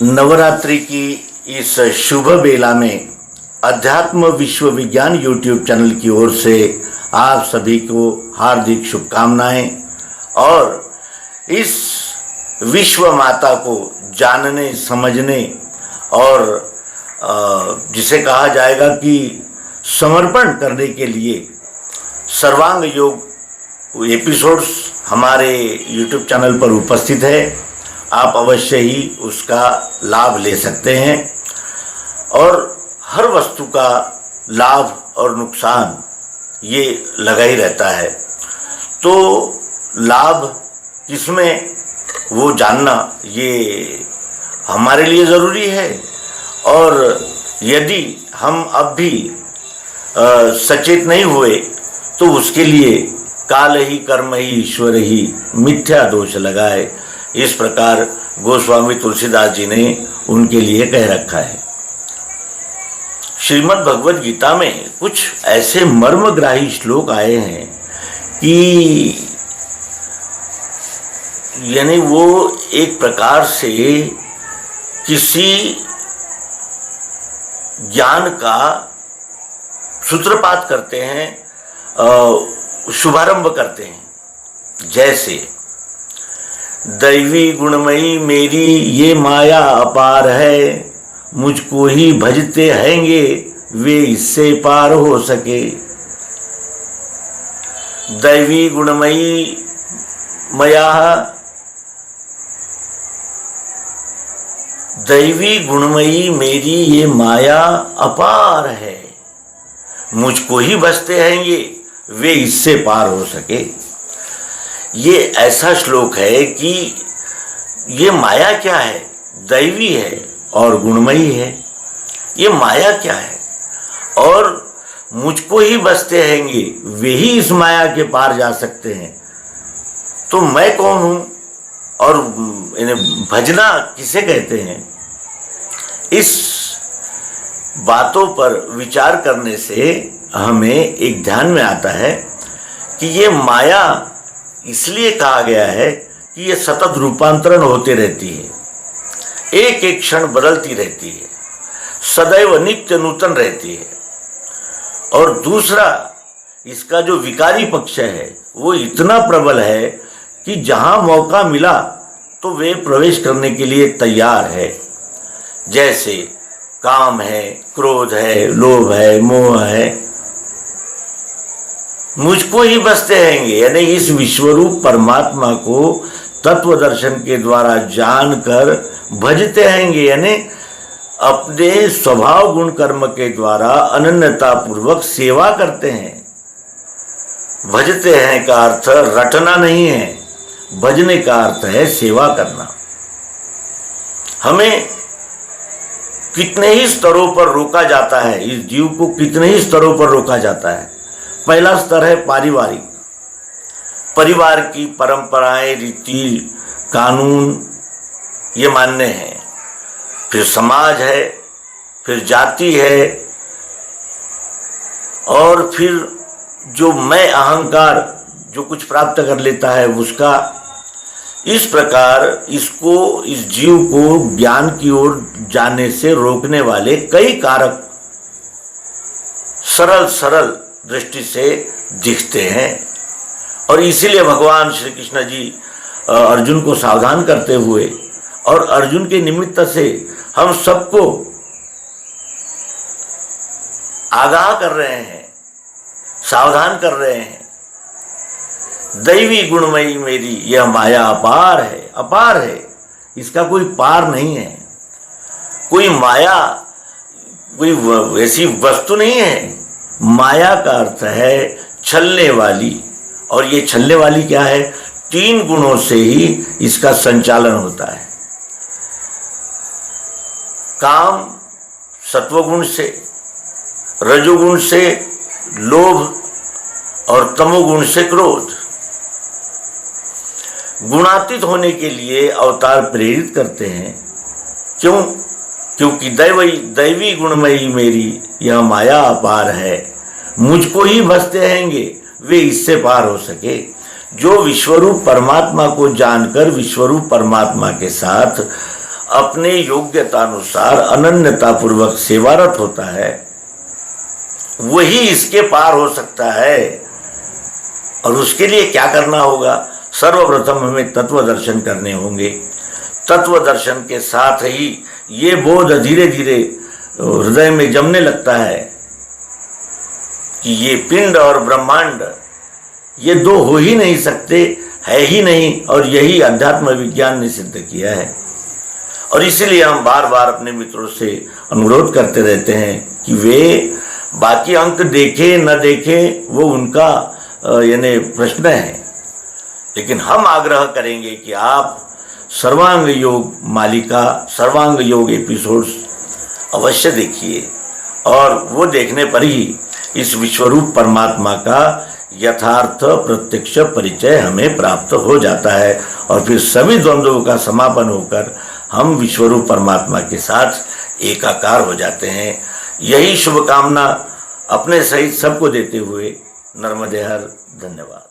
नवरात्रि की इस शुभ बेला में अध्यात्म विश्व विज्ञान यूट्यूब चैनल की ओर से आप सभी को हार्दिक शुभकामनाएं और इस विश्व माता को जानने समझने और जिसे कहा जाएगा कि समर्पण करने के लिए सर्वांग योग एपिसोड्स हमारे यूट्यूब चैनल पर उपस्थित है। आप अवश्य ही उसका लाभ ले सकते हैं और हर वस्तु का लाभ और नुकसान ये लगा ही रहता है। तो लाभ किसमें वो जानना ये हमारे लिए ज़रूरी है और यदि हम अब भी सचेत नहीं हुए तो उसके लिए काल ही कर्म ही ईश्वर ही मिथ्या दोष लगाए, इस प्रकार गोस्वामी तुलसीदास जी ने उनके लिए कह रखा है। श्रीमद् भगवद गीता में कुछ ऐसे मर्मग्राही श्लोक आए हैं कि यानी वो एक प्रकार से किसी ज्ञान का सूत्रपात करते हैं, शुभारंभ करते हैं। जैसे दैवी गुणमयी मेरी ये माया अपार है, मुझको ही भजते हैंगे वे इससे पार हो सके। दैवी गुणमयी मया दैवी गुणमयी मेरी ये माया अपार है, मुझको ही भजते हैंगे वे इससे पार हो सके। ये ऐसा श्लोक है कि ये माया क्या है, दैवी है और गुणमयी है। ये माया क्या है और मुझको ही बसते हैंगे वे ही इस माया के पार जा सकते हैं। तो मैं कौन हूँ और इन्हें भजना किसे कहते हैं? इस बातों पर विचार करने से हमें एक ध्यान में आता है कि ये माया इसलिए कहा गया है कि ये सतत रूपांतरण होती रहती है, एक एक क्षण बदलती रहती है, सदैव नित्य नूतन रहती है। और दूसरा इसका जो विकारी पक्ष है वो इतना प्रबल है कि जहां मौका मिला तो वे प्रवेश करने के लिए तैयार है। जैसे काम है, क्रोध है, लोभ है, मोह है, मुझको ही बसते हैंगे यानी इस विश्वरूप परमात्मा को तत्व दर्शन के द्वारा जानकर भजते हैंगे यानी अपने स्वभाव गुण कर्म के द्वारा अनन्यता पूर्वक सेवा करते हैं। भजते हैं का अर्थ रटना नहीं है, भजने का अर्थ है सेवा करना। हमें कितने ही स्तरों पर रोका जाता है, इस जीव को कितने ही स्तरों पर रोका जाता है। पहला स्तर है पारिवारिक, परिवार की परंपराएं, रीति कानून ये मान्य हैं। फिर समाज है, फिर जाति है और फिर जो मैं अहंकार जो कुछ प्राप्त कर लेता है उसका। इस प्रकार इसको, इस जीव को ज्ञान की ओर जाने से रोकने वाले कई कारक सरल सरल दृष्टि से दिखते हैं। और इसीलिए भगवान श्री कृष्ण जी अर्जुन को सावधान करते हुए और अर्जुन के निमित्त से हम सबको आगाह कर रहे हैं, सावधान कर रहे हैं। दैवी गुणमयी मेरी यह माया अपार है, अपार है, इसका कोई पार नहीं है। कोई माया कोई ऐसी वस्तु नहीं है। माया का अर्थ है छलने वाली, और ये छलने वाली क्या है? 3 गुणों से ही इसका संचालन होता है। काम सत्वगुण से, रजोगुण से लोभ और तमोगुण से क्रोध। गुणातीत होने के लिए अवतार प्रेरित करते हैं। क्यों? क्योंकि दैवी गुणमयी मेरी यह माया अपार है, मुझको ही भजते हैंगे वे इससे पार हो सके। जो विश्वरूप परमात्मा को जानकर विश्वरूप परमात्मा के साथ अपने योग्यता अनुसार अनन्यता पूर्वक सेवारत होता है, वही इसके पार हो सकता है। और उसके लिए क्या करना होगा? सर्वप्रथम हमें तत्व दर्शन करने होंगे। तत्व दर्शन के साथ ही ये बोध धीरे धीरे हृदय में जमने लगता है कि ये पिंड और ब्रह्मांड ये दो हो ही नहीं सकते, है ही नहीं, और यही अध्यात्म विज्ञान ने सिद्ध किया है। और इसीलिए हम बार बार अपने मित्रों से अनुरोध करते रहते हैं कि वे बाकी अंक देखे न देखे वो उनका यानी प्रश्न है, लेकिन हम आग्रह करेंगे कि आप सर्वांग योग मालिका, सर्वांग योग एपिसोड्स अवश्य देखिए, और वो देखने पर ही इस विश्वरूप परमात्मा का यथार्थ प्रत्यक्ष परिचय हमें प्राप्त हो जाता है, और फिर सभी द्वंद्वों का समापन होकर हम विश्वरूप परमात्मा के साथ एकाकार हो जाते हैं। यही शुभकामना अपने सहित सबको देते हुए नर्मदे हर, धन्यवाद।